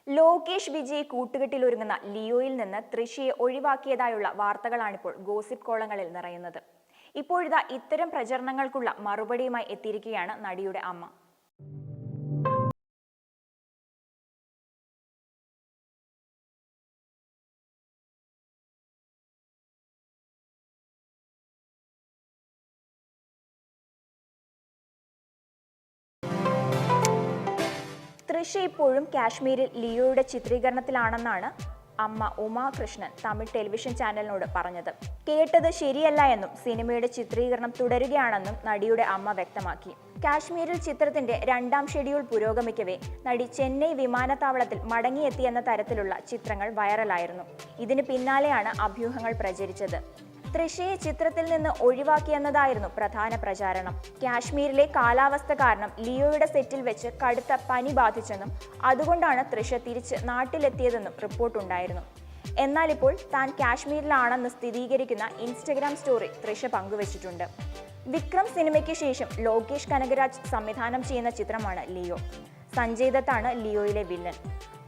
ലോകേഷ് വിജയ് കൂട്ടുകെട്ടിലൊരുങ്ങുന്ന ലിയോയിൽ നിന്ന് തൃഷയെ ഒഴിവാക്കിയതായുള്ള വാർത്തകളാണിപ്പോൾ ഗോസിപ്പ് കോളങ്ങളിൽ നിറയുന്നത്. ഇപ്പോഴിതാ ഇത്തരം പ്രചരണങ്ങൾക്കുള്ള മറുപടിയുമായി എത്തിയിരിക്കുകയാണ് നടിയുടെ അമ്മ. തൃഷ ഇപ്പോഴും കാശ്മീരിൽ ലിയോയുടെ ചിത്രീകരണത്തിലാണെന്നാണ് അമ്മ ഉമാ കൃഷ്ണൻ തമിഴ് ടെലിവിഷൻ ചാനലിനോട് പറഞ്ഞത്. കേട്ടത് ശരിയല്ല എന്നും സിനിമയുടെ ചിത്രീകരണം തുടരുകയാണെന്നും നടിയുടെ അമ്മ വ്യക്തമാക്കി. കാശ്മീരിൽ ചിത്രത്തിന്റെ 2ാം ഷെഡ്യൂൾ പുരോഗമിക്കവേ നടി ചെന്നൈ വിമാനത്താവളത്തിൽ മടങ്ങിയെത്തിയെന്ന തരത്തിലുള്ള ചിത്രങ്ങൾ വൈറലായിരുന്നു. ഇതിന് പിന്നാലെയാണ് അഭ്യൂഹങ്ങൾ പ്രചരിച്ചത്. തൃഷയെ ചിത്രത്തിൽ നിന്ന് ഒഴിവാക്കിയെന്നതായിരുന്നു പ്രധാന പ്രചാരണം. കാശ്മീരിലെ കാലാവസ്ഥ കാരണം ലിയോയുടെ സെറ്റിൽ വെച്ച് കടുത്ത പനി ബാധിച്ചെന്നും അതുകൊണ്ടാണ് തൃഷ തിരിച്ച് നാട്ടിലെത്തിയതെന്നും റിപ്പോർട്ടുണ്ടായിരുന്നു. എന്നാൽ ഇപ്പോൾ താൻ കാശ്മീരിലാണെന്ന് സ്ഥിരീകരിക്കുന്ന ഇൻസ്റ്റഗ്രാം സ്റ്റോറി തൃഷ പങ്കുവച്ചിട്ടുണ്ട്. വിക്രം സിനിമയ്ക്ക് ശേഷം ലോകേഷ് കനകരാജ് സംവിധാനം ചെയ്യുന്ന ചിത്രമാണ് ലിയോ. സഞ്ജയ് ദത്താണ് ലിയോയിലെ വില്ലൻ.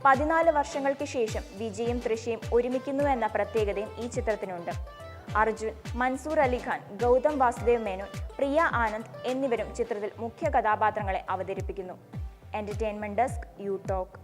14 വർഷങ്ങൾക്ക് ശേഷം വിജയും തൃഷയും ഒരുമിക്കുന്നു എന്ന പ്രത്യേകതയും ഈ ചിത്രത്തിനുണ്ട്. അർജുൻ, മൻസൂർ അലിഖാൻ, ഗൗതം വാസുദേവ് മേനോൻ, പ്രിയ ആനന്ദ് എന്നിവരും ചിത്രത്തിൽ മുഖ്യ കഥാപാത്രങ്ങളെ അവതരിപ്പിക്കുന്നു. Entertainment desk, you talk.